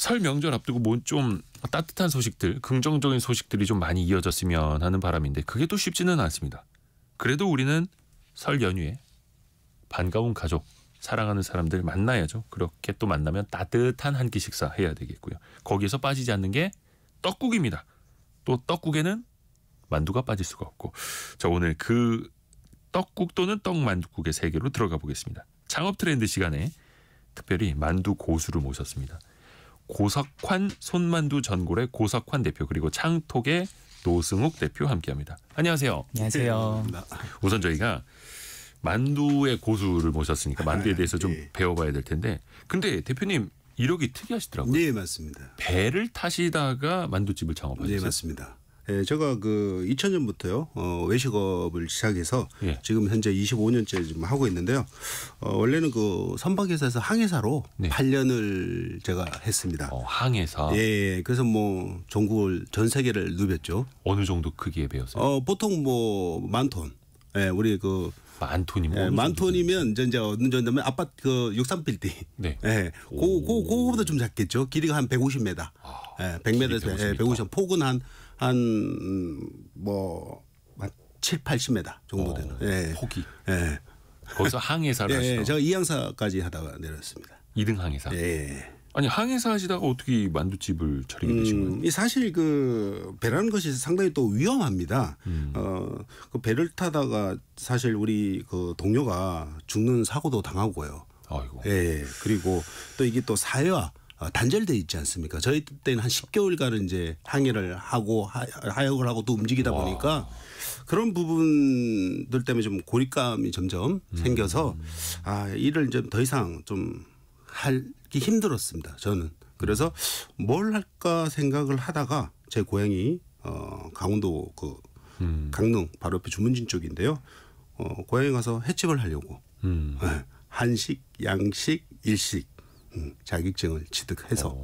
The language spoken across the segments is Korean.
설 명절 앞두고 뭐 좀 따뜻한 소식들, 긍정적인 소식들이 좀 많이 이어졌으면 하는 바람인데 그게 또 쉽지는 않습니다. 그래도 우리는 설 연휴에 반가운 가족, 사랑하는 사람들 만나야죠. 그렇게 또 만나면 따뜻한 한 끼 식사 해야 되겠고요. 거기에서 빠지지 않는 게 떡국입니다. 또 떡국에는 만두가 빠질 수가 없고. 자, 오늘 그 떡국 또는 떡만두국의 세계로 들어가 보겠습니다. 창업 트렌드 시간에 특별히 만두 고수를 모셨습니다. 고석환 손만두 전골의 고석환 대표 그리고 창톡의 노승욱 대표 함께합니다. 안녕하세요. 안녕하세요. 우선 저희가 만두의 고수를 모셨으니까 만두에 대해서 좀 배워봐야 될 텐데 근데 대표님 이력이 특이하시더라고요. 네, 맞습니다. 배를 타시다가 만두집을 창업하셨어요? 네, 맞습니다. 예, 제가 그 2000년부터요 외식업을 시작해서 지금 현재 25년째 지금 하고 있는데요. 원래는 그 선박회사에서 항해사로 8년을 제가 했습니다. 항해사. 예, 그래서 뭐 전국을 전 세계를 누볐죠. 어느 정도 크기에 배웠어요? 보통 뭐 만 톤. 예, 우리 그 만 톤이면 만 톤이면 이제 어느 정도면 아파트 그 63빌딩. 네. 예. 그거보다 좀 작겠죠. 길이가 한 150m. 예, 100m에서 150m. 폭은 한 7, 80m 정도 되는. 예. 폭이. 예. 거기서 항해사를 하시다가. 예, 제가 2항사까지 하다가 내렸습니다. 2등 항해사. 예. 아니 항해사 하시다가 어떻게 만두집을 차리게 되신 거예요? 사실 그 배라는 것이 상당히 또 위험합니다. 그 배를 타다가 사실 우리 그 동료가 죽는 사고도 당하고요. 아이고. 예. 그리고 또 이게 또 사회와 단절돼 있지 않습니까? 저희 때는 한 10개월간은 이제 항해를 하고 하역을 하고 또 움직이다 보니까 그런 부분들 때문에 좀 고립감이 점점 생겨서 일을 좀 더 이상 좀 하기 힘들었습니다. 저는. 그래서 뭘 할까 생각을 하다가 제 고향이 강원도 그 강릉 바로 옆에 주문진 쪽인데요. 고향에 가서 횟집을 하려고 한식, 양식, 일식 자격증을 취득해서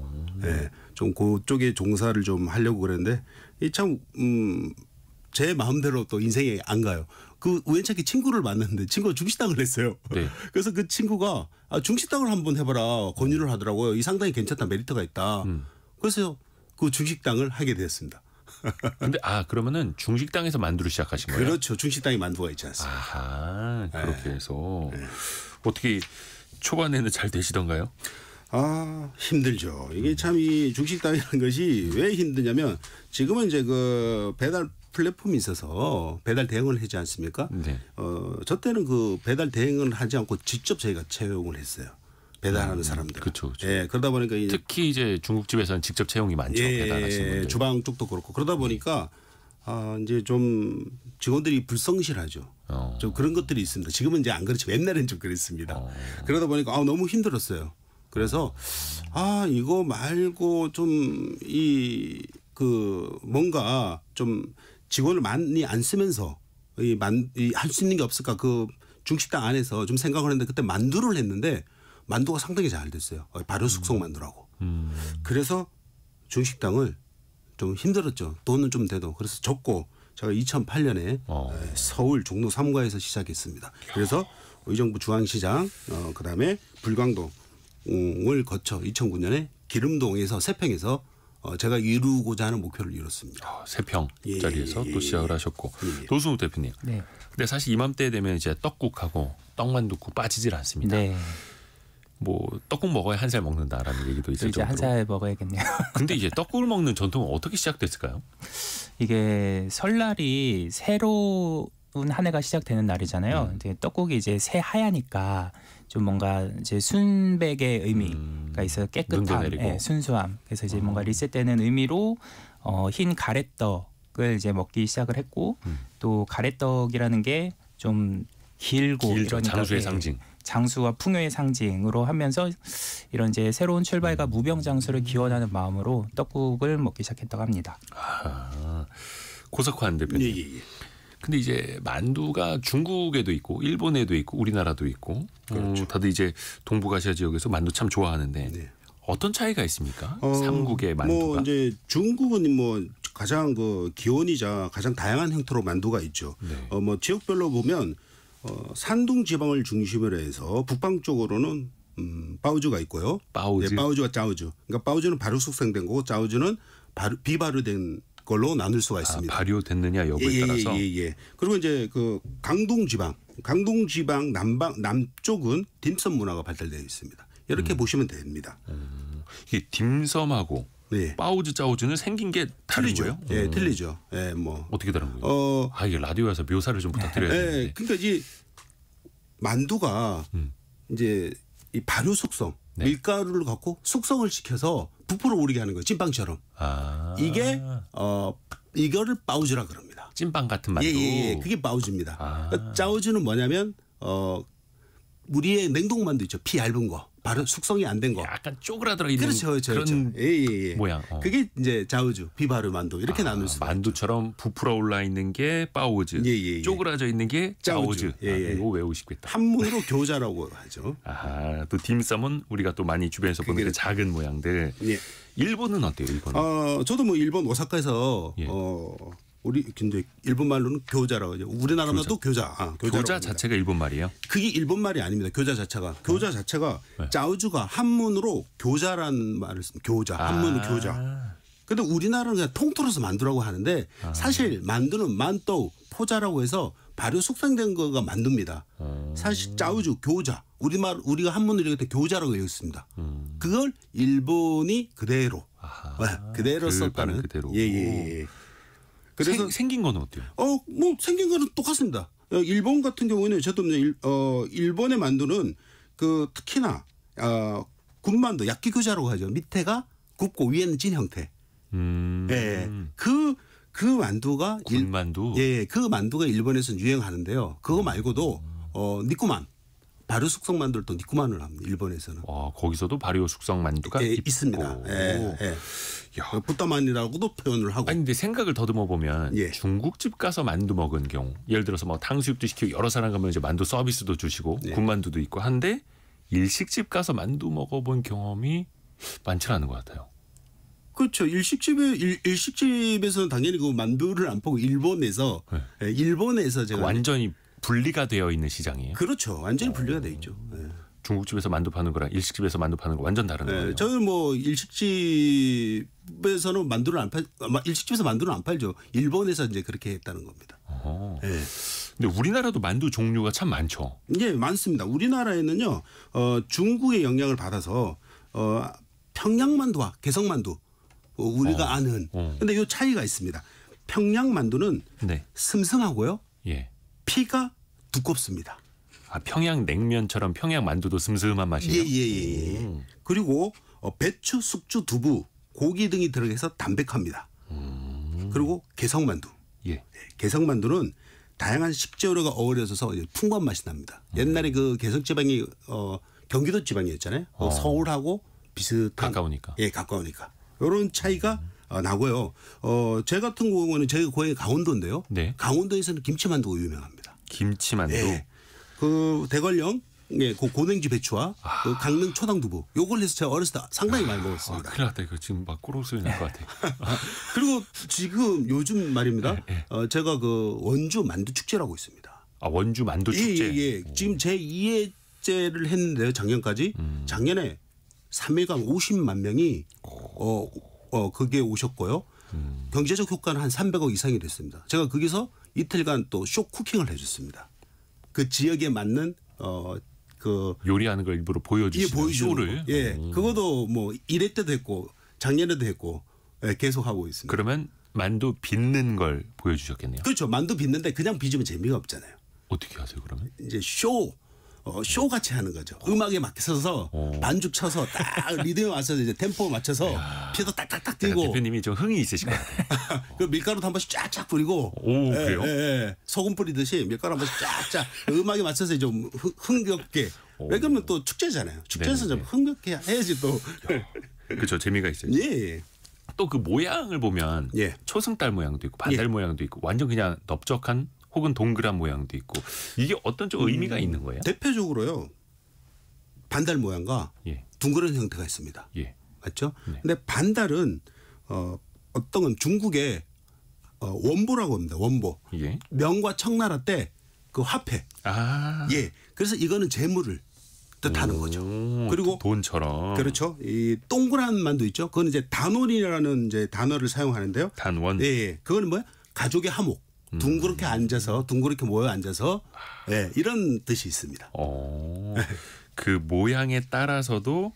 좀 그쪽에 종사를 좀 하려고 그랬는데 참 제 마음대로 또 인생에 안 가요. 그 우연찮게 친구를 만났는데 친구가 중식당을 했어요. 네. 그래서 그 친구가 중식당을 한번 해봐라 권유를 하더라고요. 이 상당히 괜찮다, 메리트가 있다. 그래서 그 중식당을 하게 되었습니다. 근데 그러면은 중식당에서 만두를 시작하신 거예요? 그렇죠. 중식당에 만두가 있지 않습니까? 아하, 그렇게 해서 어떻게 초반에는 잘 되시던가요? 힘들죠. 이게 참 이 중식당이라는 것이 왜 힘드냐면 지금은 이제 그 배달 플랫폼이 있어서 배달 대행을 하지 않습니까? 네. 저 때는 그 배달 대행을 하지 않고 직접 저희가 채용을 했어요. 배달하는 사람들. 그렇죠. 예, 그러다 보니까 특히 이제 중국집에서는 직접 채용이 많죠. 배달하시는 분들. 주방 쪽도 그렇고 그러다 보니까 이제 좀 직원들이 불성실하죠. 좀 그런 것들이 있습니다. 지금은 이제 안 그렇지만 옛날에는 좀 그랬습니다. 그러다 보니까 너무 힘들었어요. 그래서 이거 말고 좀 뭔가 좀 직원을 많이 안 쓰면서 할 수 있는 게 없을까 그 중식당 안에서 좀 생각을 했는데 그때 만두를 했는데 만두가 상당히 잘 됐어요. 발효 숙성 만두라고. 그래서 중식당을 좀 힘들었죠. 돈은 좀 돼도. 그래서 접고 제가 2008년에 서울 종로 3가에서 시작했습니다. 그래서 의정부 중앙시장 그다음에 불광동을 거쳐 2009년에 기름동에서 세평에서 제가 이루고자 하는 목표를 이뤘습니다. 세평짜리에서 또 시작을 하셨고. 노승욱 대표님. 네. 근데 사실 이맘때 되면 이제 떡국하고 떡만둣국 빠지질 않습니다. 네. 뭐 떡국 먹어야 한 살 먹는다라는 얘기도 있을 이제 정도로. 한 살 먹어야겠네요. 근데 이제 떡국을 먹는 전통은 어떻게 시작됐을까요? 이게 설날이 새로운 한 해가 시작되는 날이잖아요. 이제 떡국이 이제 새하얗니까 좀 뭔가 이제 순백의 의미가 있어요. 깨끗함, 순수함. 그래서 이제 뭔가 리셋되는 의미로 흰 가래떡을 이제 먹기 시작을 했고 또 가래떡이라는 게 좀 길고 이러니까 장수의 상징. 장수와 풍요의 상징으로 하면서 이런 이제 새로운 출발과 무병장수를 기원하는 마음으로 떡국을 먹기 시작했다고 합니다. 고석환 대표님. 근데 이제 만두가 중국에도 있고 일본에도 있고 우리나라도 있고 그렇죠. 다들 이제 동북아시아 지역에서 만두 참 좋아하는데 어떤 차이가 있습니까? 삼국의 만두가. 뭐 이제 중국은 뭐 가장 그 기원이자 가장 다양한 형태로 만두가 있죠. 뭐 지역별로 보면 산둥 지방을 중심으로 해서 북방 쪽으로는 바오주가 있고요. 바오주. 예, 바오주와 짜오주. 그러니까 바오주는 발효 숙성된 거고 짜오주는 비발효된 걸로 나눌 수가 있습니다. 발효됐느냐 여부에 따라서. 예. 그리고 이제 그 강동 지방 남쪽은 딤섬 문화가 발달되어 있습니다. 이렇게 보시면 됩니다. 이게 딤섬하고 네. 바오주 짜오주는 생긴 게 다른 틀리죠. 거예요? 예, 틀리죠. 예, 뭐 어떻게 다른 거예요? 이게 라디오에서 묘사를 좀 부탁드려야 되는데. 예, 그러니까 이 만두가 이제 이 발효 숙성, 네. 밀가루를 갖고 숙성을 시켜서 부풀어 오르게 하는 거예요. 찐빵처럼. 이게 이거를 바오주라 그럽니다. 찐빵 같은 만두. 예. 그게 바오주입니다. 그러니까 짜오주는 뭐냐면 우리의 냉동 만두 있죠. 피 얇은 거. 바로 숙성이 안 된 거. 약간 쪼그라들어 있는 그렇죠. 그런 예. 모양. 그게 이제 짜오주, 비발효 만두 이렇게 나눌 수 있죠. 만두처럼 부풀어 올라 있는 게 바오주, 예. 쪼그라져 있는 게 짜오주. 예. 이거 외우시겠다. 한문으로 교자라고 하죠. 또 딤섬은 우리가 또 많이 주변에서 보는 그 작은 모양들. 예. 일본은 어때요? 일본은? 저도 뭐 일본 오사카에서 예. 우리 근데 일본 말로는 교자라고 하죠. 우리나라 말도 교자. 교자 자체가 일본 말이에요? 그게 일본 말이 아닙니다. 교자 자체가. 교자 자체가 네. 짜오주가 한문으로 교자란 말을 씁니다. 교자. 한문으로 교자. 근데 우리나라는 그냥 통틀어서 만두라고 하는데 사실 만두는 만또 포자라고 해서 발효 숙성된 거가 만두입니다. 사실 짜오주 교자. 우리가 한문으로 읽을 때 교자라고 읽습니다. 그걸 일본이 그대로 그대로 썼다는. 그대로. 예. 그래서 생긴 건 어때요? 뭐 생긴 거는 똑같습니다. 일본 같은 경우에는 저도 일본의 만두는 그 특히나 군만두 야끼교자라고 하죠. 밑에가 굽고 위에는 찐 형태. 예. 그 만두가 군만두. 예, 그 만두가 일본에서는 유행하는데요. 그거 말고도 니꾸만 발효 숙성 만두를 니꾸만을 합니다. 일본에서는. 거기서도 발효 숙성 만두가 있습니다. 예. 부따만이라고도 표현을 하고. 아니 근데 생각을 더듬어 보면 예. 중국집 가서 만두 먹은 경우, 예를 들어서 뭐 탕수육도 시키고 여러 사람 가면 이제 만두 서비스도 주시고 군만두도 있고 한데 일식집 가서 만두 먹어본 경험이 많지 않은 것 같아요. 그렇죠. 일식집에서는 당연히 그 만두를 안 파고 일본에서 제가 완전히 분리가 되어 있는 시장이에요. 그렇죠. 완전히 분리가 돼 있죠. 중국집에서 만두 파는 거랑 일식집에서 만두 파는 거 완전 다른 거예요. 저는 뭐 일식집에서는 일식집에서 만두는 안 팔죠. 일본에서 이제 그렇게 했다는 겁니다. 근데 우리나라도 만두 종류가 참 많죠. 예, 많습니다. 우리나라에는요, 중국의 영향을 받아서 평양만두와 개성만두 우리가 아는. 근데 이 차이가 있습니다. 평양만두는 슴슴하고요. 예. 피가 두껍습니다. 평양 냉면처럼 평양 만두도 슴슴한 맛이에요. 예. 그리고 배추, 숙주, 두부, 고기 등이 들어가서 담백합니다. 그리고 개성만두. 예. 개성만두는 다양한 식재료가 어우러져서 풍부한 맛이 납니다. 옛날에 그 개성 지방이 경기도 지방이었잖아요. 서울하고 비슷한. 가까우니까. 예, 가까우니까. 이런 차이가 나고요. 제 같은 경우는 저희가 고향이 강원도인데요. 네. 강원도에서는 김치만두가 유명합니다. 김치만두. 예. 그 대관령 그 고냉지 배추와 그 강릉 초당두부 요걸 해서 제가 어렸을 때 상당히 많이 먹었습니다. 큰일 났다. 이거 지금 막 꼬르륵 소리 날 것 같아. 그리고 지금 요즘 말입니다. 제가 그 원주 만두 축제라고 있습니다. 원주 만두 축제. 예. 지금 제 2회째를 했는데요. 작년까지. 작년에 3일간 50만 명이 그게 오셨고요. 경제적 효과는 한 300억 이상이 됐습니다. 제가 거기서 이틀간 또 쇼 쿠킹을 해줬습니다. 그 지역에 맞는 그 요리하는 걸 일부러 보여주시는 쇼를. 그것도 뭐 1회 때도 했고 작년에도 했고 계속 하고 있습니다. 그러면 만두 빚는 걸 보여주셨겠네요. 그렇죠. 만두 빚는데 그냥 빚으면 재미가 없잖아요. 어떻게 하세요 그러면? 이제 쇼 같이 하는 거죠. 음악에 맞춰서 반죽 쳐서 딱 리듬에 맞춰서 이제 템포 맞춰서 피도 딱딱딱 뛰고. 대표님이 좀 흥이 있으실 것 같아요. 그 밀가루도 한 번씩 쫙쫙 뿌리고. 그래요? 소금 뿌리듯이 밀가루 한 번씩 쫙쫙 음악에 맞춰서 좀 흥겹게. 왜냐면 또 축제잖아요. 축제에서 좀 흥겹게 해야지 또. 그렇죠. 재미가 있어요. 예. 또 그 모양을 보면 초승달 모양도 있고 반달 모양도 있고 완전 그냥 넓적한 혹은 동그란 모양도 있고 이게 어떤 좀 의미가 있는 거예요? 대표적으로요. 반달 모양과 둥그런 형태가 있습니다. 맞죠? 근데 반달은 어떤 건 중국의 원보라고 합니다. 원보. 명과 청나라 때 그 화폐. 그래서 이거는 재물을 뜻하는 거죠. 그리고 돈처럼. 그렇죠. 이 동그란 만두 있죠. 그건 이제 단원이라는 이제 단어를 사용하는데요. 단원. 예, 그거는 뭐야? 가족의 화목. 둥그렇게 앉아서 둥그렇게 모여 앉아서 예, 이런 뜻이 있습니다. 그 모양에 따라서도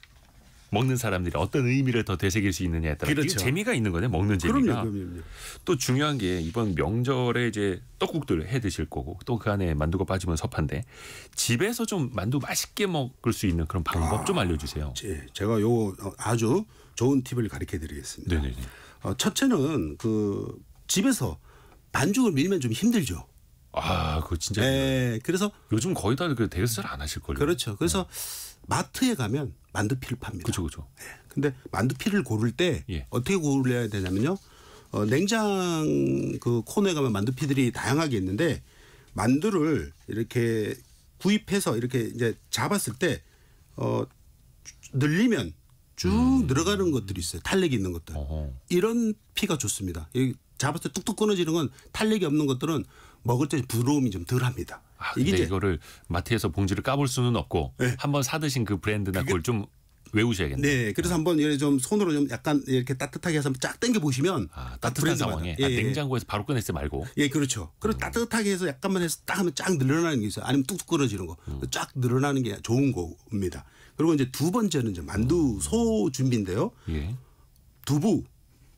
먹는 사람들이 어떤 의미를 더 되새길 수 있느냐에 따라 그렇죠. 재미가 있는 거네. 먹는 재미가. 그럼요. 또 중요한 게 이번 명절에 이제 떡국들 해 드실 거고 또 그 안에 만두가 빠지면 섭한데 집에서 좀 만두 맛있게 먹을 수 있는 그런 방법 좀 알려주세요. 제가 요 아주 좋은 팁을 가르쳐드리겠습니다. 네네네. 첫째는 그 집에서 반죽을 밀면 좀 힘들죠. 그거 진짜. 네, 그래서 요즘 거의 다 그 댁에서 잘 안 하실 걸요. 그렇죠. 그래서 마트에 가면 만두피를 팝니다. 그렇죠. 네. 근데 만두피를 고를 때 예. 어떻게 고르려야 되냐면요. 냉장 그 코너에 가면 만두피들이 다양하게 있는데 만두를 이렇게 구입해서 이렇게 이제 잡았을 때 늘리면 쭉 늘어가는 것들이 있어요. 탄력이 있는 것들. 이런 피가 좋습니다. 잡았을 때 뚝뚝 끊어지는 건 탄력이 없는 것들은 먹을 때 부드러움이 좀 덜합니다. 근데 이거를 마트에서 봉지를 까볼 수는 없고 네. 한번 사드신 그 브랜드나 그걸 좀 외우셔야겠네요. 네, 그래서 한번 이렇게 좀 손으로 좀 약간 이렇게 따뜻하게 해서 쫙 당겨 보시면 따뜻한 상황에 냉장고에서 바로 꺼냈을 때 말고. 예, 그렇죠. 그리고 따뜻하게 해서 약간만 해서 딱 하면 쫙 늘어나는 게 있어요. 아니면 뚝뚝 끊어지는 거, 쫙 늘어나는 게 좋은 겁니다. 그리고 이제 두 번째는 이제 만두 소 준비인데요. 예. 두부,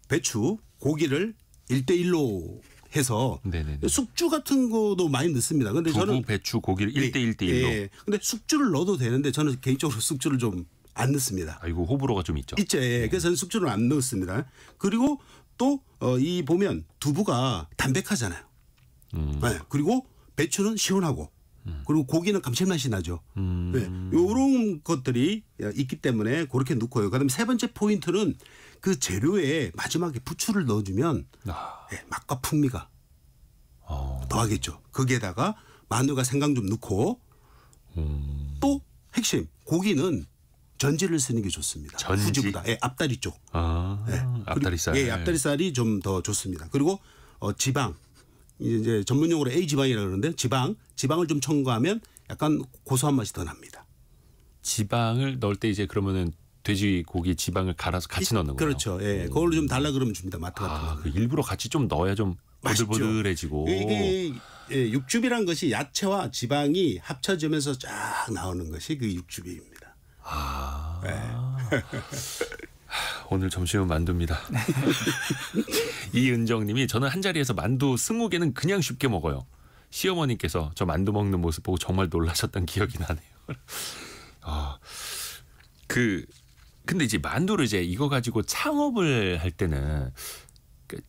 배추, 고기를 1대1로 해서 네네네. 숙주 같은 거도 많이 넣습니다. 근데 두부, 저는 배추, 고기를 1대1대1로. 예. 근데 숙주를 넣어도 되는데 저는 개인적으로 숙주를 좀 안 넣습니다. 이거 호불호가 좀 있죠. 있죠. 예. 그래서 저는 숙주를 안 넣습니다. 그리고 또 이 보면 두부가 담백하잖아요. 네. 그리고 배추는 시원하고 그리고 고기는 감칠맛이 나죠. 네. 이런 것들이 있기 때문에 그렇게 넣고요. 그다음에 세 번째 포인트는 그 재료에 마지막에 부추를 넣어주면 네, 맛과 풍미가 더하겠죠. 거기에다가 마늘과 생강 좀 넣고 또 핵심 고기는 전지를 쓰는 게 좋습니다. 전지? 후지보다 앞다리 쪽. 네. 앞다리살. 예, 앞다리살이 좀 더 좋습니다. 그리고 지방 이제 전문용어로 A 지방이라고 그러는데 지방을 좀 첨가하면 약간 고소한 맛이 더 납니다. 지방을 넣을 때 이제 그러면은 돼지고기 지방을 갈아서 같이 넣는 거예요. 그렇죠. 예, 그걸로 좀 달라 그러면 줍니다. 마트 같은 거. 그 일부러 같이 좀 넣어야 좀 보들보들해지고. 이게 육즙이란 것이 야채와 지방이 합쳐지면서 쫙 나오는 것이 그 육즙입니다. 네. 오늘 점심은 만두입니다. 이은정님이 저는 한 자리에서 만두 20개는 그냥 쉽게 먹어요. 시어머니께서 저 만두 먹는 모습 보고 정말 놀라셨던 기억이 나네요. 근데 이제 만두를 이제 이거 가지고 창업을 할 때는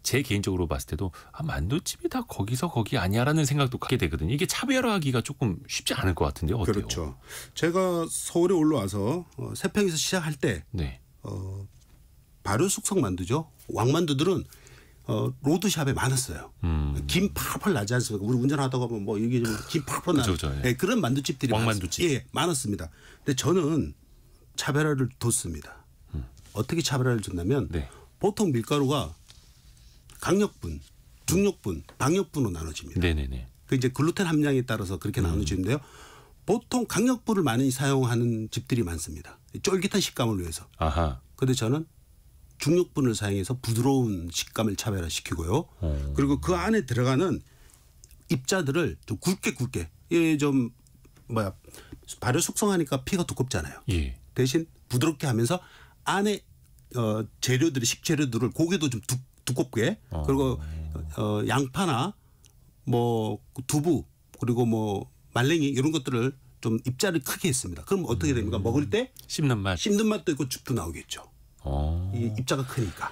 제 개인적으로 봤을 때도 만두집이 다 거기서 거기 아니야라는 생각도 갖게 되거든요. 이게 차별화하기가 조금 쉽지 않을 것 같은데요. 어때요? 그렇죠. 제가 서울에 올라와서 세평에서 시작할 때 네. 발효 숙성 만두죠. 왕만두들은 로드샵에 많았어요. 김 펄펄 나지 않습니까? 우리 운전하다가 보면 뭐 이게 좀 김 펄펄 나는 예, 그런 만두집들이 왕만두집. 예, 많았습니다. 근데 저는 차별화를 뒀습니다. 어떻게 차별화를 줬냐면 네. 보통 밀가루가 강력분, 중력분, 방역분으로 나눠집니다. 네네네. 그 이제 글루텐 함량에 따라서 그렇게 나눠지는데요. 보통 강력분을 많이 사용하는 집들이 많습니다. 쫄깃한 식감을 위해서. 아하. 그런데 저는 중력분을 사용해서 부드러운 식감을 차별화시키고요. 그리고 그 안에 들어가는 입자들을 좀 굵게 좀 발효 숙성하니까 피가 두껍잖아요. 예. 대신 부드럽게 하면서 안에 재료들이 식재료들을 고기도 좀 두껍게 그리고 양파나 뭐 두부 그리고 뭐 말랭이 이런 것들을 좀 입자를 크게 했습니다. 그럼 어떻게 됩니까? 먹을 때 씹는 맛도 있고 즙도 나오겠죠. 이 입자가 크니까.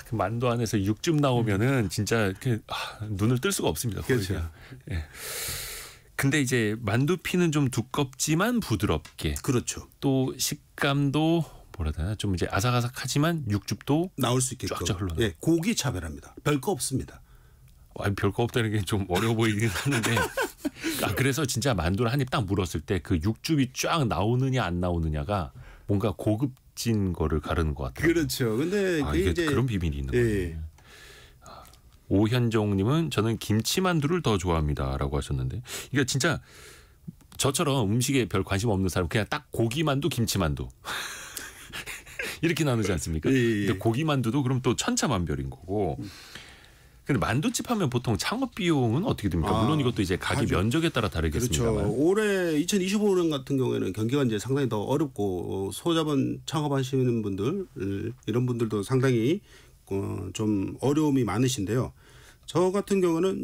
그 만두 안에서 육즙 나오면은 진짜 이렇게 눈을 뜰 수가 없습니다. 그렇죠. 예. 근데 이제 만두피는 좀 두껍지만 부드럽게. 그렇죠. 또 식감도 뭐라 해야 되나 좀 이제 아삭아삭하지만 육즙도 나올 수 있게끔. 쫙쫙 흘러나요. 예, 고기 차별합니다. 별거 없습니다. 별거 없다는 게 좀 어려워 보이긴 하는데 그래서 진짜 만두를 한 입 딱 물었을 때 그 육즙이 쫙 나오느냐 안 나오느냐가 뭔가 고급진 거를 가르는 것 같아요. 그렇죠. 근데 이게 이제 그런 비밀이 있는 거예요. 오현종님은 저는 김치만두를 더 좋아합니다라고 하셨는데 이게 진짜 저처럼 음식에 별 관심 없는 사람 그냥 딱 고기만두, 김치만두 이렇게 나누지 않습니까? 예. 근데 고기만두도 그럼 또 천차만별인 거고. 근데 만두집 하면 보통 창업 비용은 어떻게 됩니까? 물론 이것도 이제 가게 면적에 따라 다르겠습니다만. 그렇죠. 올해 2025년 같은 경우에는 경기가 이제 상당히 더 어렵고 소자본 창업하시는 분들 이런 분들도 상당히 좀 어려움이 많으신데요. 저 같은 경우는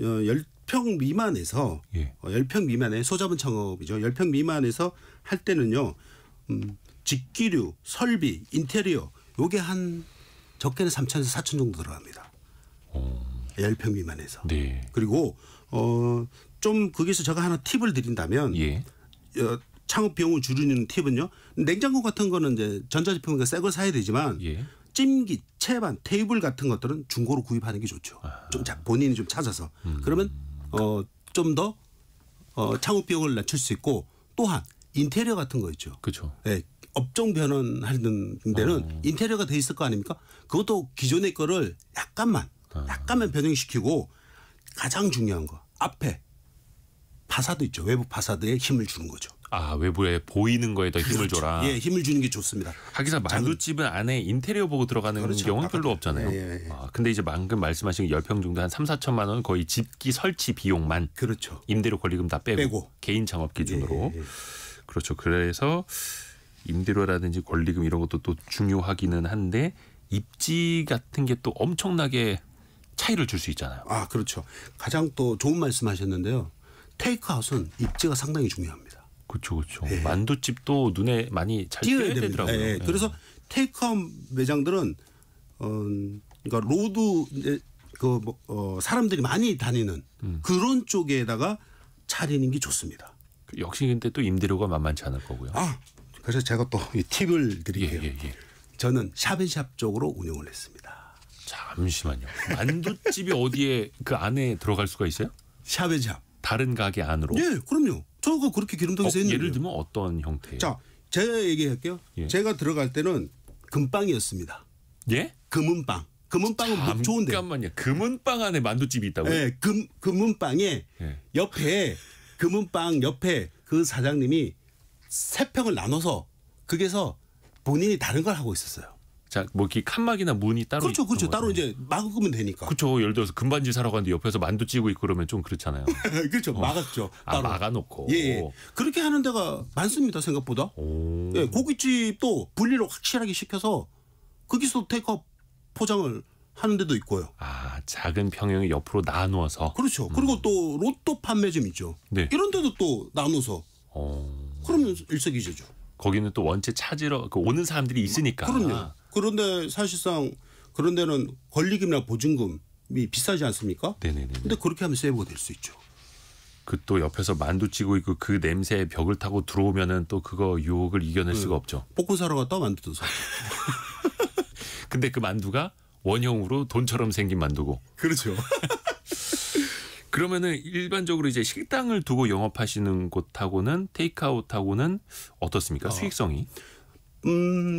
10평 미만에서 예. 10평 미만의 소자본 창업이죠. 10평 미만에서 할 때는요. 직기류, 설비, 인테리어 요게 한 적게는 3천에서 4천 정도 들어갑니다. 10평 미만에서. 네. 그리고 좀 거기서 제가 하나 팁을 드린다면 예. 창업 비용을 줄이는 팁은요. 냉장고 같은 거는 이제 전자제품이니까 새 걸 사야 되지만 예. 찜기, 채반, 테이블 같은 것들은 중고로 구입하는 게 좋죠. 좀 본인이 좀 찾아서. 그러면 좀 더 창업 비용을 낮출 수 있고 또한 인테리어 같은 거 있죠. 그렇죠. 네, 업종 변환하는 데는 인테리어가 돼 있을 거 아닙니까? 그것도 기존의 거를 약간만 변형시키고 가장 중요한 거 앞에 파사드 있죠. 외부 파사드에 힘을 주는 거죠. 아 외부에 보이는 거에 더 힘을 그렇죠. 줘라. 예, 힘을 주는 게 좋습니다. 하기사 만두집은 안에 인테리어 보고 들어가는 그렇죠. 경우는 별로 없잖아요. 예. 근데 이제 방금 말씀하신 10평 정도 한 3, 4천만 원 거의 집기 설치 비용만 그렇죠. 임대료 권리금 다 빼고, 빼고. 개인 창업 기준으로. 예. 그렇죠. 그래서 임대료라든지 권리금 이런 것도 또 중요하기는 한데 입지 같은 게 또 엄청나게 차이를 줄 수 있잖아요. 아, 그렇죠. 가장 또 좋은 말씀하셨는데요. 테이크아웃은 입지가 상당히 중요합니다. 그렇죠. 예. 만두집도 눈에 많이 잘 띄어야 되더라고요. 예. 예. 그래서 테이크아웃 매장들은 그러니까 로드 사람들이 많이 다니는 그런 쪽에다가 차리는 게 좋습니다. 역시 근데 또 임대료가 만만치 않을 거고요. 아, 그래서 제가 또 이 팁을 예, 드릴게요. 예. 저는 샵앤샵 쪽으로 운영을 했습니다. 잠시만요. 만두집이 어디에 그 안에 들어갈 수가 있어요? 샵앤샵. 다른 가게 안으로? 예, 그럼요. 저거 그렇게 기름통에서 했는데. 예를 들면 어떤 형태예요? 자, 제가 얘기할게요. 예. 제가 들어갈 때는 금빵이었습니다. 예? 금은빵. 금은빵은 뭐 좋은데. 잠깐만요. 금은빵 안에 만두집이 있다고요? 예, 금은빵에 예. 옆에 금은빵 옆에 그 사장님이 세 평을 나눠서 거기서 본인이 다른 걸 하고 있었어요. 자, 뭐 이렇게 칸막이나 문이 따로 그렇죠, 있던 그렇죠. 따로 거죠? 이제 막으면 되니까. 그렇죠. 예를 들어서 금반지 사러 갔는데 옆에서 만두 찌고 있고 그러면 좀 그렇잖아요. 그렇죠, 막았죠. 따로. 막아놓고. 예. 그렇게 하는 데가 많습니다, 생각보다. 오. 예, 고깃집도 분리를 확실하게 시켜서 거기서 테이크아웃 포장을 하는 데도 있고요. 아, 작은 평형이 옆으로 나누어서. 그렇죠. 그리고 또 로또 판매점 있죠. 네. 이런 데도 또 나눠서 그러면 일석이조죠. 거기는 또 원체 찾으러 오는 사람들이 있으니까. 그럼요. 그런데 사실상 그런 데는 권리금이나 보증금이 비싸지 않습니까? 네네네. 근데 그렇게 하면 세이브가 될 수 있죠. 그 또 옆에서 만두 찌고 있고 그 냄새에 벽을 타고 들어오면은 또 그거 유혹을 이겨낼 수가 없죠. 복권 사러 갔다 만두도 사. 근데 그 만두가 원형으로 돈처럼 생긴 만두고. 그렇죠. 그러면은 일반적으로 이제 식당을 두고 영업하시는 곳하고는 테이크아웃하고는 어떻습니까? 수익성이?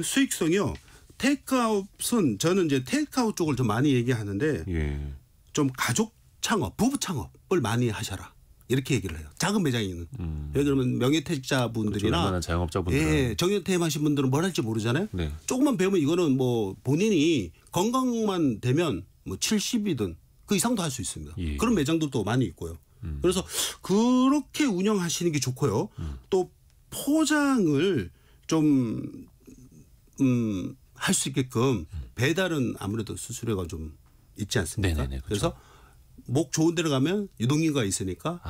수익성이요. 테이크아웃은 저는 이제 테이크아웃 쪽을 좀 많이 얘기하는데 예. 좀 가족 창업, 부부 창업을 많이 하셔라. 이렇게 얘기를 해요. 작은 매장에는. 예를 들면 명예퇴직자분들이나 얼마나 자영업자분들. 예, 정년퇴임하신 분들은 뭘 할지 모르잖아요. 네. 조금만 배우면 이거는 뭐 본인이 건강만 되면 뭐 70이든 그 이상도 할 수 있습니다. 예. 그런 매장들도 많이 있고요. 그래서 그렇게 운영하시는 게 좋고요. 또 포장을 좀 할 수 있게끔 배달은 아무래도 수수료가 좀 있지 않습니까? 네네네, 그렇죠. 그래서 목 좋은 데로 가면 유동인구가 있으니까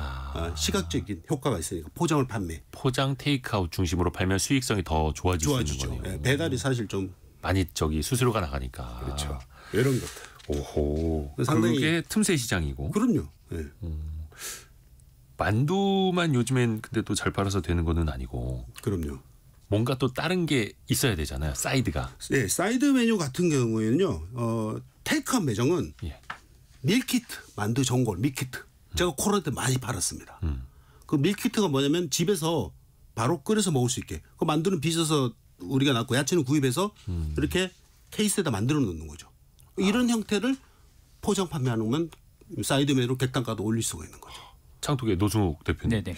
시각적인 효과가 있으니까 포장을 판매. 포장 테이크아웃 중심으로 팔면 수익성이 더 좋아질 수 좋아지죠. 있는 거네요. 예, 배달이 사실 좀 많이 저기 수수료가 나가니까. 그렇죠. 이런 것들. 오호. 상당히- 그게 틈새 시장이고. 그럼요. 예. 만두만 요즘엔 근데 또 잘 팔아서 되는 거는 아니고 그럼요. 뭔가 또 다른 게 있어야 되잖아요. 사이드가. 네, 사이드 메뉴 같은 경우에는요. 테이크아웃 매장은 예. 밀키트, 만두 전골 밀키트. 제가 코로나 때 많이 팔았습니다. 그 밀키트가 뭐냐면 집에서 바로 끓여서 먹을 수 있게. 그 만두는 빚어서 우리가 놨고 야채는 구입해서 이렇게 케이스에다 만들어 놓는 거죠. 이런 형태를 포장 판매하면 사이드 메뉴로 객단가도 올릴 수가 있는 거죠. 창톡의 노승욱 대표님. 네네.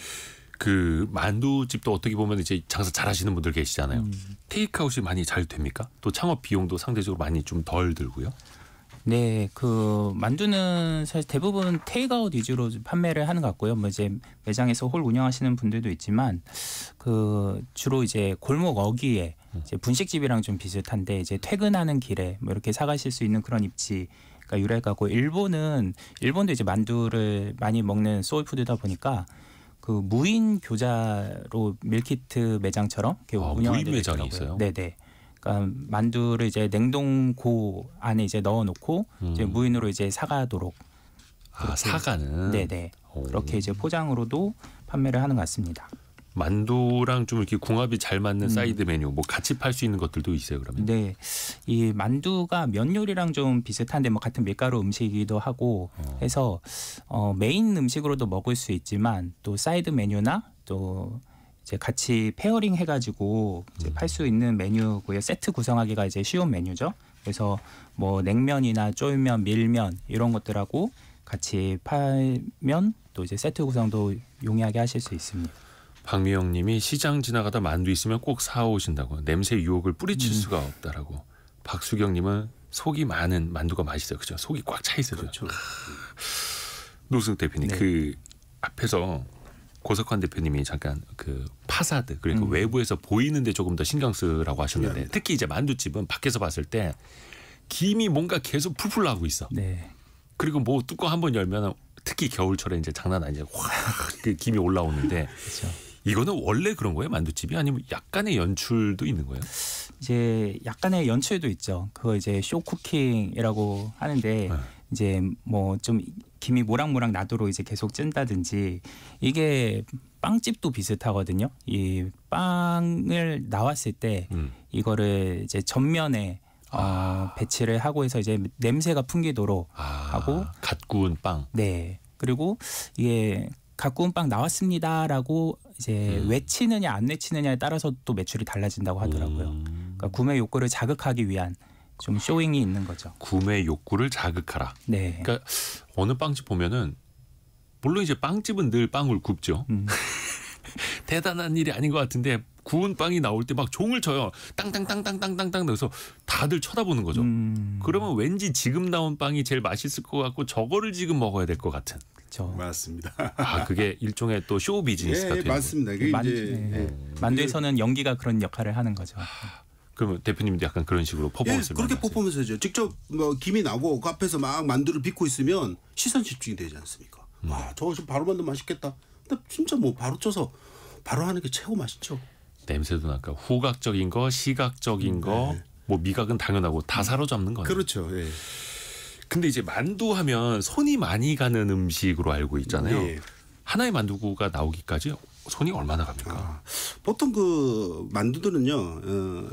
그 만두집도 어떻게 보면 이제 장사 잘하시는 분들 계시잖아요. 테이크아웃이 많이 잘 됩니까? 또 창업 비용도 상대적으로 많이 좀 덜 들고요. 네, 그 만두는 사실 대부분 테이크아웃 위주로 판매를 하는 것 같고요. 뭐 이제 매장에서 홀 운영하시는 분들도 있지만 그 주로 이제 골목 어귀에 이제 분식집이랑 좀 비슷한데 이제 퇴근하는 길에 뭐 이렇게 사가실 수 있는 그런 입지가 유래가고 일본도 이제 만두를 많이 먹는 소울푸드다 보니까 그 무인 교자로 밀키트 매장처럼 이렇게 운영하는 무인 매장이 있더라고요. 있어요? 네네. 그러니까 만두를 이제 냉동고 안에 이제 넣어놓고 이제 무인으로 이제 사가도록. 사가는. 네네. 오. 그렇게 이제 포장으로도 판매를 하는 것 같습니다. 만두랑 좀 이렇게 궁합이 잘 맞는 사이드 메뉴 뭐 같이 팔 수 있는 것들도 있어요, 그러면? 네, 이 만두가 면 요리랑 좀 비슷한데 뭐 같은 밀가루 음식이기도 하고 해서 메인 음식으로도 먹을 수 있지만 또 사이드 메뉴나 또 이제 같이 페어링 해가지고 이제 팔 수 있는 메뉴고요. 세트 구성하기가 이제 쉬운 메뉴죠. 그래서 뭐 냉면이나 쫄면, 밀면 이런 것들하고 같이 팔면 또 이제 세트 구성도 용이하게 하실 수 있습니다. 박미영 님이 시장 지나가다 만두 있으면 꼭 사오신다고. 냄새 유혹을 뿌리칠 수가 없다라고. 박수경 님은 속이 많은 만두가 맛있어요. 그죠? 속이 꽉 차 있어요. 그렇죠. 노승 대표님 네. 그 앞에서 고석환 대표님이 잠깐 그 파사드 그러니까 외부에서 보이는데 조금 더 신경 쓰라고 하셨는데 중요합니다. 특히 이제 만두집은 밖에서 봤을 때 김이 뭔가 계속 풀풀 나고 있어. 네. 그리고 뭐 뚜껑 한번 열면 특히 겨울철에 이제 장난 아니죠. 확 김이 올라오는데 그렇죠. 이거는 원래 그런 거예요? 만두집이 아니면 약간의 연출도 있는 거예요? 이제 약간의 연출도 있죠. 그거 이제 쇼 쿠킹이라고 하는데 이제 뭐 좀 김이 모락모락 나도록 이제 계속 찐다든지 이게 빵집도 비슷하거든요. 이 빵을 나왔을 때 이거를 이제 전면에 배치를 하고 해서 이제 냄새가 풍기도록 하고 갓 구운 빵. 네. 그리고 이게 갓 구운 빵 나왔습니다라고 이제 외치느냐 안 외치느냐에 따라서 또 매출이 달라진다고 하더라고요. 그러니까 구매 욕구를 자극하기 위한 좀 쇼잉이 있는 거죠. 구매 욕구를 자극하라. 네. 그러니까 어느 빵집 보면은 물론 이제 빵집은 늘 빵을 굽죠. 대단한 일이 아닌 것 같은데 구운 빵이 나올 때 막 종을 쳐요. 땅땅땅땅땅땅땅 그래서 다들 쳐다보는 거죠. 그러면 왠지 지금 나온 빵이 제일 맛있을 것 같고 저거를 지금 먹어야 될 것 같은. 그렇죠. 맞습니다. 그게 일종의 또 쇼 비즈니스가 되는 맞습니다. 이게 만두에서는 연기가 그런 역할을 하는 거죠. 그러면 대표님도 약간 그런 식으로 퍼포먼스를 그렇게 많이 하세요? 퍼포먼스죠. 직접 뭐 김이 나고 그 앞에서 막 만두를 빚고 있으면 시선 집중이 되지 않습니까? 저거 좀 바로 만두면 맛있겠다. 근데 진짜 뭐 바로 쪄서 바로 하는 게 최고 맛있죠. 냄새도 나까 후각적인 거, 시각적인 거, 뭐 미각은 당연하고 다 사로잡는 거예요. 그렇죠. 예. 근데 이제 만두 하면 손이 많이 가는 음식으로 알고 있잖아요. 예. 하나의 만두가 나오기까지 손이 얼마나 갑니까? 보통 그 만두들은요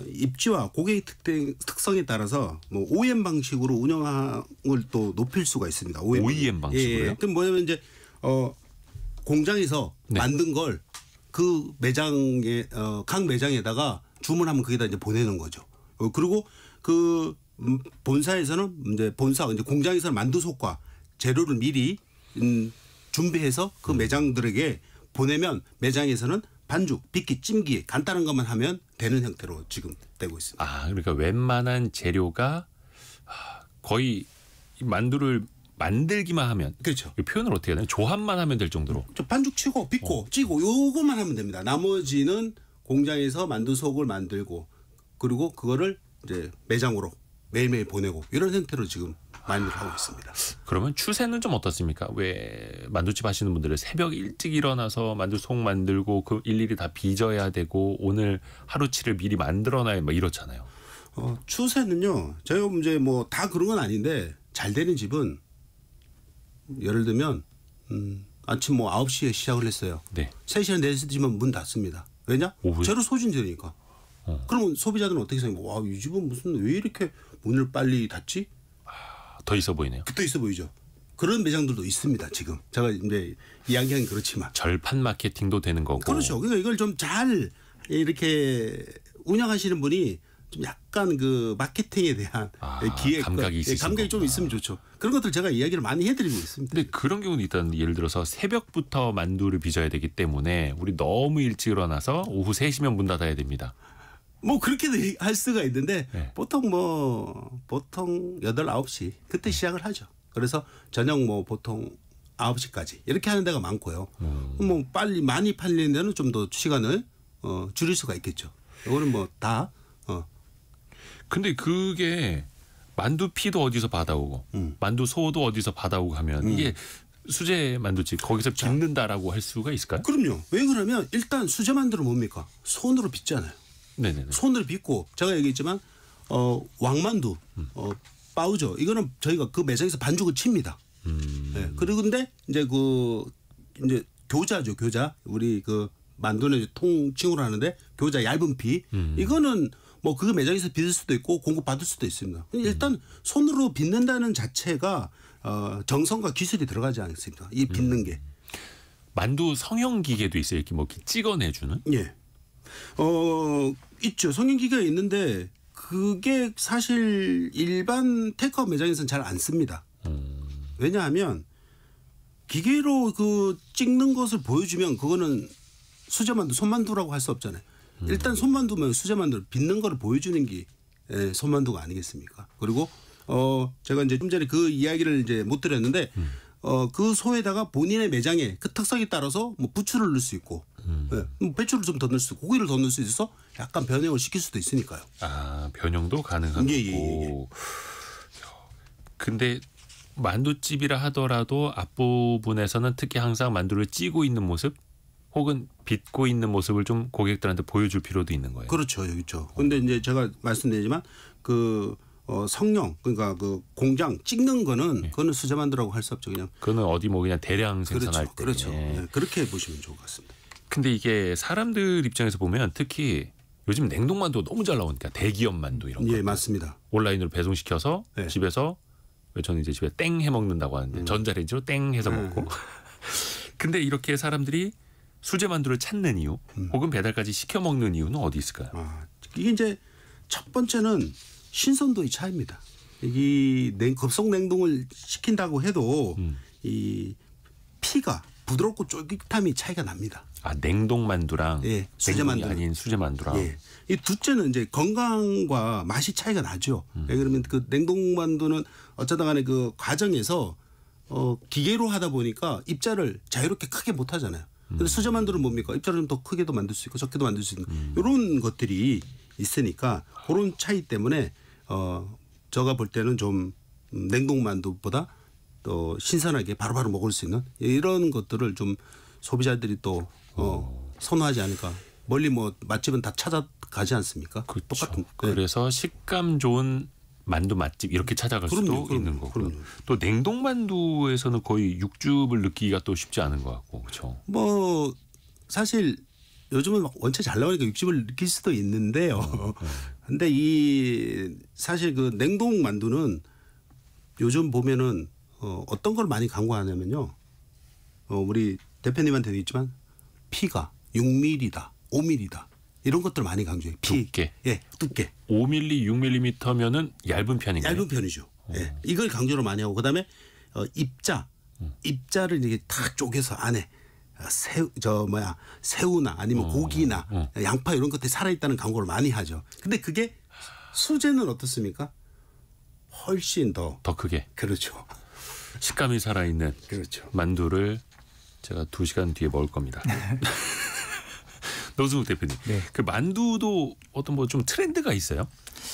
입지와 고객의 특성에 따라서 뭐 OEM 방식으로 운영을 또 높일 수가 있습니다. OEM 방식으로요? 예. 그럼 뭐냐면 이제 공장에서 네. 만든 걸 그 매장에 각 매장에다가 주문하면 거기다 이제 보내는 거죠. 그리고 그 본사에서는 이제 공장에서는 만두속과 재료를 미리 준비해서 그 매장들에게 보내면 매장에서는 반죽, 빚기, 찜기 간단한 것만 하면 되는 형태로 지금 되고 있습니다. 그러니까 웬만한 재료가 거의 이 만두를 만들기만 하면 그렇죠. 이 표현을 어떻게 해야 되나? 조합만 하면 될 정도로. 반죽 치고 빚고 찌고 요것만 하면 됩니다. 나머지는 공장에서 만두속을 만들고 그리고 그거를 이제 매장으로 매일매일 보내고 이런 형태로 지금 많이들 하고 있습니다. 그러면 추세는 좀 어떻습니까? 왜 만두집 하시는 분들은 새벽 일찍 일어나서 만두속 만들고 그 일일이 다 빚어야 되고 오늘 하루치를 미리 만들어놔야 막 이렇잖아요. 추세는요. 저희가 이제 뭐 다 그런 건 아닌데 잘 되는 집은 예를 들면 아침 뭐 9시에 시작을 했어요. 네. 3시간 4시면 문 닫습니다. 왜냐? 오후에? 재료 소진되니까. 그러면 소비자들은 어떻게 생각해요? 와, 이 집은 무슨 왜 이렇게 문을 빨리 닫지? 더 있어 보이네요. 붙어 있어 보이죠. 그런 매장들도 있습니다. 지금 제가 이제 이야기하긴 그렇지만. 절판 마케팅도 되는 거고. 그렇죠. 그러니까 이걸 좀 잘 이렇게 운영하시는 분이 좀 약간 그 마케팅에 대한 기획 감각이 있으신 감각이 좀 있으면 좋죠. 그런 것들 제가 이야기를 많이 해드리고 있습니다. 근데 그런 경우는 일단 예를 들어서 새벽부터 만두를 빚어야 되기 때문에 우리 너무 일찍 일어나서 오후 3시면 문 닫아야 됩니다. 뭐 그렇게도 할 수가 있는데 네. 보통 8, 9시 그때 시작을 하죠. 그래서 저녁 뭐 보통 9시까지 이렇게 하는 데가 많고요. 뭐 빨리 많이 팔리는 데는 좀 더 시간을 줄일 수가 있겠죠. 이거는 뭐 다. 근데 그게 만두 피도 어디서 받아오고 만두 소도 어디서 받아오고 하면 이게 수제 만두집 거기서 빚는다라고 할 수가 있을까요? 그럼요. 왜 그러면 일단 수제 만두는 뭡니까? 손으로 빚잖아요. 네네네. 손으로 빚고 제가 얘기했지만 왕만두, 빠우죠. 이거는 저희가 그 매장에서 반죽을 칩니다. 네. 그리고 근데 이제 이제 교자죠, 교자. 우리 그 만두는 통칭으로 하는데 교자 얇은 피. 이거는 뭐 그 매장에서 빚을 수도 있고 공급 받을 수도 있습니다. 일단 손으로 빚는다는 자체가 정성과 기술이 들어가지 않습니다. 이 빚는 게. 만두 성형 기계도 있어요. 이렇게 뭐 이렇게 찍어내주는. 예. 있죠. 성형 기계가 있는데 그게 사실 일반 테이크아웃 매장에서는 잘 안 씁니다. 왜냐하면 기계로 그 찍는 것을 보여주면 그거는 수제만두, 손만두라고 할 수 없잖아요. 일단 손만두면 수제만두를 빚는 거를 보여주는 게 손만두가 아니겠습니까? 그리고 제가 이제 좀 전에 그 이야기를 이제 못 드렸는데 그 소에다가 본인의 매장에 그 특성에 따라서 뭐 부추를 넣을 수 있고 뭐 배추를 좀 더 넣을 수 있고 고기를 더 넣을 수 있어서 약간 변형을 시킬 수도 있으니까요. 아, 변형도 가능하고. 예. 근데 만두집이라 하더라도 앞부분에서는 특히 항상 만두를 찌고 있는 모습 혹은 빚고 있는 모습을 좀 고객들한테 보여줄 필요도 있는 거예요. 그렇죠, 여기 있죠. 근데 이제 제가 말씀드리지만 그 성형 그러니까 그 공장 찍는 거는 그거는 수제만두라고 할 수 없죠. 그냥 그거는 어디 뭐 그냥 대량 생산할 때. 그렇죠. 네, 그렇게 보시면 좋을 것 같습니다. 근데 이게 사람들 입장에서 보면 특히 요즘 냉동만두 너무 잘 나오니까 대기업 만두 이런 거. 예, 맞습니다. 온라인으로 배송시켜서 네. 집에서 저는 이제 집에 땡 해 먹는다고 하는데 전자레인지로 땡 해서 먹고. 근데 이렇게 사람들이 수제 만두를 찾는 이유 혹은 배달까지 시켜 먹는 이유는 어디 있을까요? 이게 이제 첫 번째는 신선도의 차이입니다. 이 급속 냉동을 시킨다고 해도 이 피가 부드럽고 쫄깃함이 차이가 납니다. 아, 냉동 만두랑 예, 수제 냉동이 만두 아닌 수제 만두랑. 예. 이 둘째는 이제 건강과 맛이 차이가 나죠. 왜 그러면 그 냉동 만두는 어쩌다 간에 그 과정에서 기계로 하다 보니까 입자를 자유롭게 크게 못 하잖아요. 근데 수제 만두는 뭡니까? 입자를 좀 더 크게도 만들 수 있고 적게도 만들 수 있는 이런 것들이 있으니까 그런 차이 때문에 제가 볼 때는 좀 냉동 만두보다 또 신선하게 바로바로 먹을 수 있는 이런 것들을 좀 소비자들이 또 선호하지 않을까. 멀리 뭐 맛집은 다 찾아가지 않습니까? 그렇죠. 똑같은. 그래서 식감 좋은 만두 맛집 이렇게 찾아갈 수도 있는 거고. 그럼요. 또 냉동 만두에서는 거의 육즙을 느끼기가 또 쉽지 않은 것 같고. 그렇죠. 뭐 사실 요즘은 막 원체 잘 나오니까 육즙을 느낄 수도 있는데요. 근데 이 사실 그 냉동 만두는 요즘 보면은 어떤 걸 많이 광고하냐면요. 우리 대표님한테도 있지만 피가 6mm다, 5mm다 이런 것들 많이 강조해요. 피. 두께. 예, 두께. 5mm, 6mm면은 얇은 편인가요? 얇은 편이죠. 예. 이걸 강조를 많이 하고 그다음에 입자를 이렇게 탁 쪼개서 안에 새우나 아니면 고기나 양파 이런 것들이 살아있다는 광고를 많이 하죠. 근데 그게 수제는 어떻습니까? 훨씬 더 크게. 그렇죠. 식감이 살아있는 그렇죠. 만두를 제가 2시간 뒤에 먹을 겁니다. 노승욱 대표님, 네. 그 만두도 어떤 뭐 좀 트렌드가 있어요?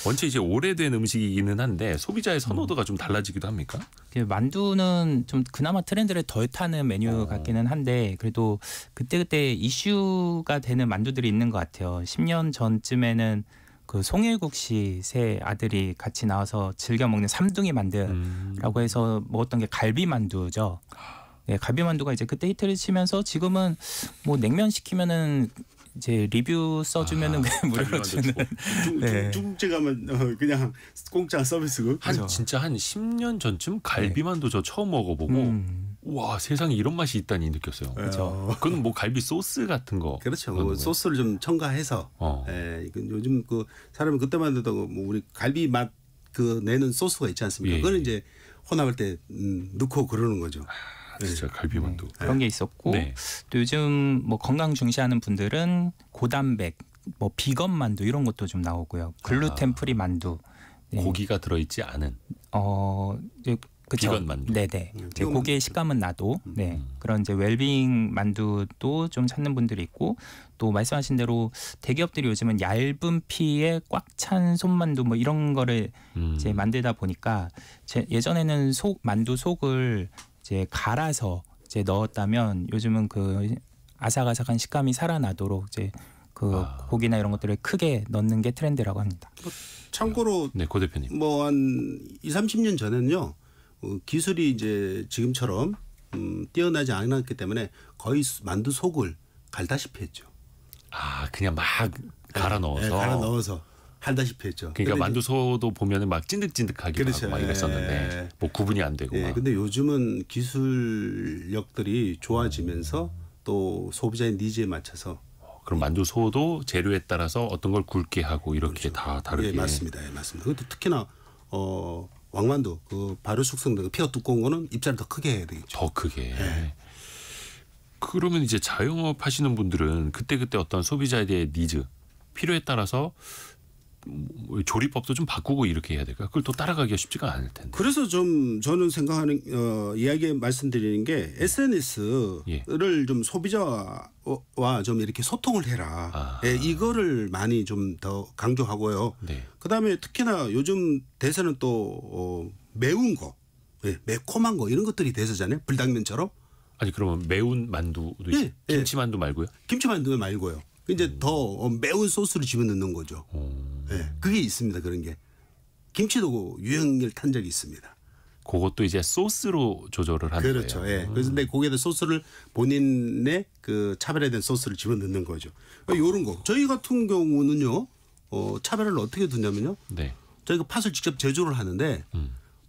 원체 이제 오래된 음식이기는 한데 소비자의 선호도가 좀 달라지기도 합니까? 만두는 좀 그나마 트렌드를 덜 타는 메뉴 같기는 한데 그래도 그때그때 이슈가 되는 만두들이 있는 것 같아요. 10년 전쯤에는 그 송일국 씨 세 아들이 같이 나와서 즐겨 먹는 삼둥이 만두라고 해서 먹었던 게 갈비 만두죠. 네, 갈비 만두가 이제 그때 히트를 치면서 지금은 뭐 냉면 시키면은 이제 리뷰 써주면은 무료로 주는. 네. 중국집 가면 그냥 공짜 서비스고. 진짜 한 10년 전쯤 갈비 만두 저 처음 먹어보고 와 세상에 이런 맛이 있다니 느꼈어요. 그렇죠. 그건 뭐 갈비 소스 같은 거. 그렇죠. 그런 거예요? 소스를 좀 첨가해서. 이건 요즘 그 사람은 그때만 해도 뭐 우리 갈비 맛 그 내는 소스가 있지 않습니까? 예. 그거는 이제 혼합할 때 넣고 그러는 거죠. 진짜 갈비만두. 그런 게 있었고 네. 또 요즘 뭐 건강 중시하는 분들은 고단백, 뭐 비건 만두 이런 것도 좀 나오고요. 글루텐 프리 만두. 네. 고기가 들어있지 않은. 그쵸. 비건 만두. 네네. 이제 고기의 식감은 나도 네 그런 이제 웰빙 만두도 좀 찾는 분들이 있고 또 말씀하신 대로 대기업들이 요즘은 얇은 피에 꽉 찬 손만두 뭐 이런 거를 이제 만들다 보니까 예전에는 만두 속을 이제 갈아서 이제 넣었다면 요즘은 그 아삭아삭한 식감이 살아나도록 이제 그 고기나 이런 것들을 크게 넣는 게 트렌드라고 합니다. 참고로 네, 고 대표님. 뭐 한 20-30년 전에는요. 기술이 이제 지금처럼 뛰어나지 않았기 때문에 거의 만두 속을 갈다시피 했죠. 그냥 막 갈아 넣어서. 네, 갈아 넣어서 할다시피 했죠. 그러니까 만두소도 보면은 막 찐득찐득하기도 그렇죠. 하고 막 이랬었는데 뭐 구분이 안 되고. 막. 근데 요즘은 기술력들이 좋아지면서 또 소비자의 니즈에 맞춰서 그럼 만두소도 재료에 따라서 어떤 걸 굵게 하고 이렇게 다 다르게. 맞습니다. 맞습니다. 그것도 특히나 왕만두 그 발효 숙성된 피가 두꺼운 거는 입자를 더 크게 해야 되겠죠. 더 크게. 그러면 이제 자영업 하시는 분들은 그때그때 어떤 소비자에 대해 니즈 필요에 따라서 조리법도 좀 바꾸고 이렇게 해야 될까? 그걸 또 따라가기가 쉽지가 않을 텐데. 그래서 좀 저는 생각하는 이야기 말씀드리는 게 SNS를 좀 소비자와 좀 이렇게 소통을 해라. 이거를 많이 좀 더 강조하고요. 네. 그다음에 특히나 요즘 대세는 또 매운 거, 매콤한 거 이런 것들이 대세잖아요. 불당면처럼. 아니 그러면 매운 만두도 있어요? 김치 만두 말고요? 김치만두 말고요. 이제 더 매운 소스를 집어넣는 거죠. 그게 있습니다. 그런 게. 김치도 유행을 탄 적이 있습니다. 그것도 이제 소스로 조절을 하는 그렇죠. 거예요. 그래서 근데 거기에다 소스를 본인의 그 차별화된 소스를 집어넣는 거죠. 이런 거. 저희 같은 경우는요. 차별화를 어떻게 두냐면요. 네. 저희가 팥을 직접 제조를 하는데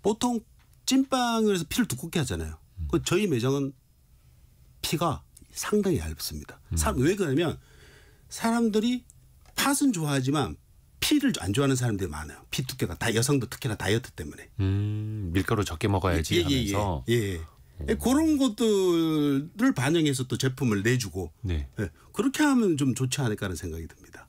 보통 찐빵을 해서 피를 두껍게 하잖아요. 저희 매장은 피가 상당히 얇습니다. 왜 그러냐면 사람들이 팥은 좋아하지만 피를 안 좋아하는 사람들이 많아요. 피 두께가 다 여성도 특히나 다이어트 때문에. 밀가루 적게 먹어야지 하면서. 그런 것들을 반영해서 또 제품을 내주고 그렇게 하면 좀 좋지 않을까 하는 생각이 듭니다.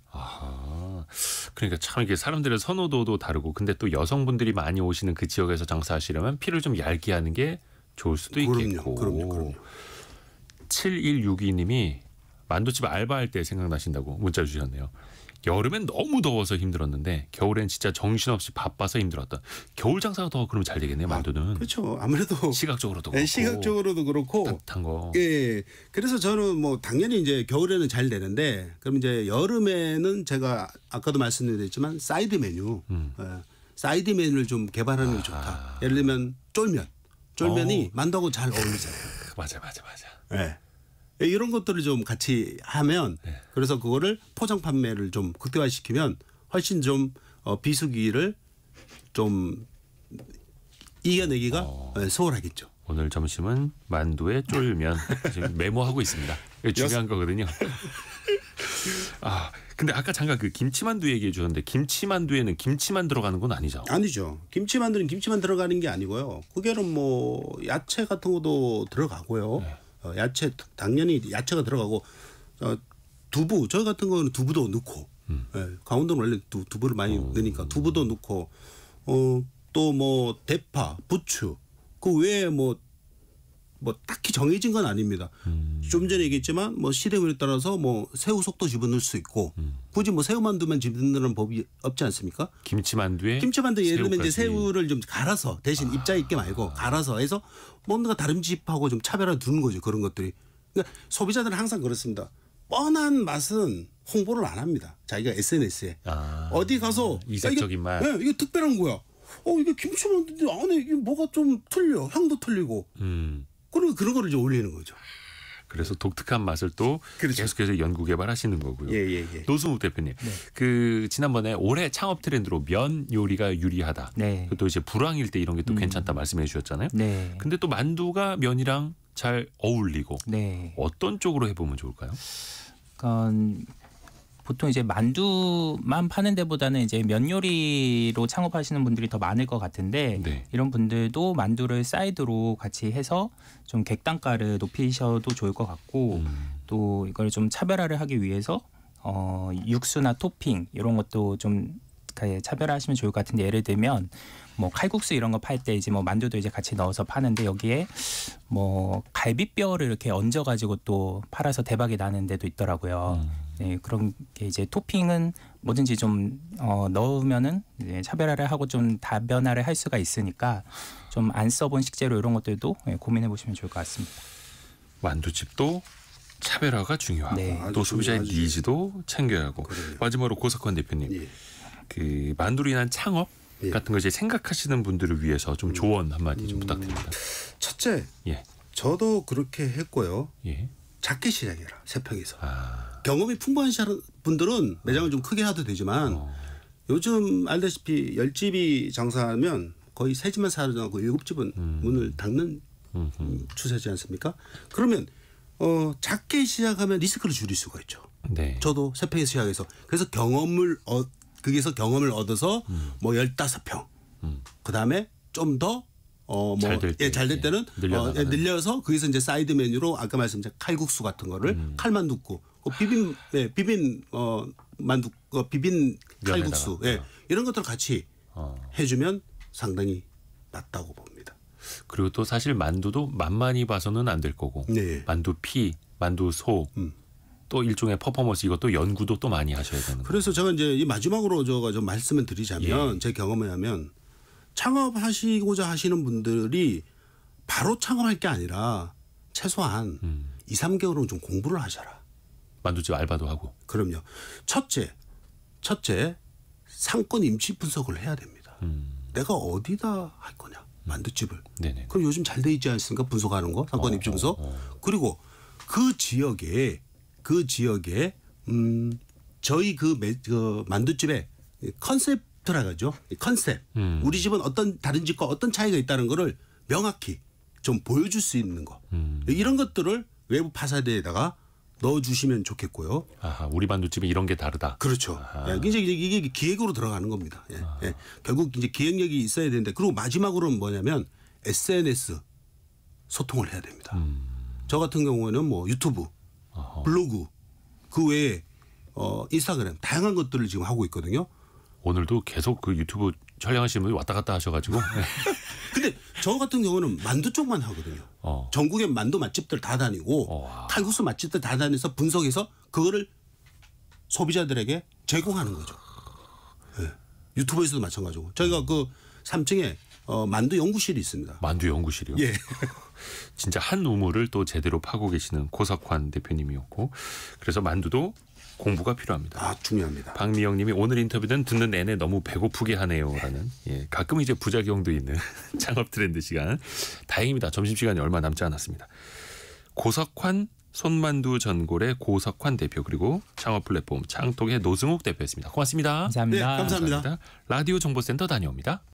그러니까 참 이게 사람들의 선호도도 다르고 근데 또 여성분들이 많이 오시는 그 지역에서 장사하시려면 피를 좀 얇게 하는 게 좋을 수도 있겠고. 그럼요. 7162님이 만두집 알바할 때 생각나신다고 문자 주셨네요. 여름엔 너무 더워서 힘들었는데 겨울엔 진짜 정신없이 바빠서 힘들었던. 겨울 장사가 더 그러면 잘 되겠네요. 만두는. 그렇죠. 아무래도 시각적으로도 그렇고. 시각적으로도 그렇고. 따뜻한 거. 그래서 저는 뭐 당연히 이제 겨울에는 잘 되는데 그럼 이제 여름에는 제가 아까도 말씀드렸지만 사이드 메뉴, 사이드 메뉴를 좀 개발하는 게 좋다. 예를 들면 쫄면이 만두하고 잘 어울리잖아요. 맞아. 이런 것들을 좀 같이 하면 그래서 그거를 포장 판매를 좀 극대화시키면 훨씬 좀 비수기를 좀 이겨내기가 수월하겠죠. 오늘 점심은 만두에 쫄면 지금 메모하고 있습니다. 이게 중요한 거거든요. 근데 아까 잠깐 그 김치만두 얘기해 주셨는데 김치만두에는 김치만 들어가는 건 아니죠? 아니죠. 김치만두는 김치만 들어가는 게 아니고요. 그게는 뭐 야채 같은 것도 들어가고요. 야채 당연히 야채가 들어가고 두부 저 같은 거는 두부도 넣고 강원도는 원래 두부를 많이 넣으니까 두부도 넣고 또 뭐 대파, 부추 그 외에 뭐 딱히 정해진 건 아닙니다. 좀 전에 얘기했지만 뭐 시대에 따라서 뭐 새우속도 집어넣을 수 있고 굳이 뭐 새우만두만 집어넣는 법이 없지 않습니까? 김치만두에 예를 들면 이제 새우를 좀 갈아서 대신 입자 있게 말고 갈아서 해서 뭔가 다른 집하고 좀 차별화 두는 거죠. 그런 것들이. 그러니까 소비자들은 항상 그렇습니다. 뻔한 맛은 홍보를 안 합니다. 자기가 SNS에 어디 가서 이색적인 맛. 이게 특별한 거야. 이게 김치만두인데 안에 이게 뭐가 좀 틀려. 향도 틀리고. 그런 거를 이제 올리는 거죠. 그래서 독특한 맛을 또 그렇죠. 계속해서 연구 개발하시는 거고요. 예. 노승욱 대표님, 그 지난번에 올해 창업 트렌드로 면 요리가 유리하다. 네. 또 이제 불황일 때 이런 게 또 괜찮다 말씀해 주셨잖아요. 네. 근데 또 만두가 면이랑 잘 어울리고 네. 어떤 쪽으로 해보면 좋을까요? 보통 이제 만두만 파는 데보다는 이제 면 요리로 창업하시는 분들이 더 많을 것 같은데 네. 이런 분들도 만두를 사이드로 같이 해서 좀 객단가를 높이셔도 좋을 것 같고 또 이걸 좀 차별화를 하기 위해서 육수나 토핑 이런 것도 좀 차별화하시면 좋을 것 같은데 예를 들면 뭐 칼국수 이런 거 팔 때 이제 뭐 만두도 이제 같이 넣어서 파는데 여기에 뭐 갈비뼈를 이렇게 얹어 가지고 또 팔아서 대박이 나는 데도 있더라고요. 네, 그런 게 이제 토핑은 뭐든지 좀 넣으면은 이제 차별화를 하고 좀 다변화를 할 수가 있으니까 좀 안 써본 식재료 이런 것들도 고민해 보시면 좋을 것 같습니다. 만두집도 차별화가 중요하고 네. 또 아주 소비자의 중요하지. 니즈도 챙겨야 하고 그럼요. 마지막으로 고석환 대표님 예. 그 만두로 인한 창업 예. 같은 거 이제 생각하시는 분들을 위해서 좀 조언 한마디 좀 부탁드립니다. 첫째, 예. 저도 그렇게 했고요. 예. 작게 시작해라. 세평에서. 아. 경험이 풍부한 분들은 매장을 좀 크게 해도 되지만 요즘 알다시피 10집이 장사하면 거의 3집만 살아나고 7집은 문을 닫는 추세지 않습니까? 그러면 작게 시작하면 리스크를 줄일 수가 있죠. 네. 저도 3평에서 시작해서 그래서 거기서 경험을 얻어서 뭐 15평 그다음에 좀 더 잘될 때. 잘 될 때는 늘려나가는. 늘려서 거기서 이제 사이드 메뉴로 아까 말씀드린 칼국수 같은 거를 칼만 넣고 비빔 만두 비빔 칼국수 면에다가. 이런 것들을 같이 해주면 상당히 낫다고 봅니다. 그리고 또 사실 만두도 맛만이 봐서는 안 될 거고 네. 만두피, 만두소 또 일종의 퍼포먼스 이것도 연구도 또 많이 하셔야 되는 거예요. 그래서 제가 이제 이 마지막으로 제가 좀 말씀을 드리자면 제 경험에 하면 창업하시고자 하시는 분들이 바로 창업할 게 아니라 최소한 2, 3개월은 좀 공부를 하셔라. 만두집 알바도 하고. 그럼요. 첫째 상권 임시 분석을 해야 됩니다. 내가 어디다 할 거냐 만두집을. 네네. 그럼 요즘 잘 돼 있지 않습니까? 분석하는 거 상권 임시 분석. 그리고 그 지역에 저희 그 만두집의 컨셉트라 하죠. 컨셉. 우리 집은 어떤 다른 집과 어떤 차이가 있다는 거를 명확히 좀 보여줄 수 있는 거. 이런 것들을 외부 파사대에다가 넣어주시면 좋겠고요. 아하, 우리 만두집은 이런 게 다르다. 그렇죠. 이제 이게 기획으로 들어가는 겁니다. 예. 결국 이제 기획력이 있어야 되는데 그리고 마지막으로는 뭐냐면 SNS 소통을 해야 됩니다. 저 같은 경우에는 뭐 유튜브, 블로그 그 외에 인스타그램 다양한 것들을 지금 하고 있거든요. 오늘도 계속 그 유튜브 촬영하시는 분이 왔다 갔다 하셔가지고. 근데 저 같은 경우는 만두 쪽만 하거든요. 전국의 만두 맛집들 다 다니고 칼국수 맛집들 다 다니면서 분석해서 그거를 소비자들에게 제공하는 거죠. 네. 유튜브에서도 마찬가지고 저희가 그 3층에 만두 연구실이 있습니다. 만두 연구실이요. 예. 진짜 한 우물을 또 제대로 파고 계시는 고석환 대표님이었고 그래서 만두도 공부가 필요합니다. 중요합니다. 박미영님이 오늘 인터뷰는 듣는 내내 너무 배고프게 하네요라는 가끔 이제 부작용도 있는 창업 트렌드 시간. 다행입니다. 점심시간이 얼마 남지 않았습니다. 고석환 손만두 전골의 고석환 대표 그리고 창업 플랫폼 창톡의 노승욱 대표였습니다. 고맙습니다. 감사합니다. 네, 감사합니다. 라디오 정보센터 다녀옵니다.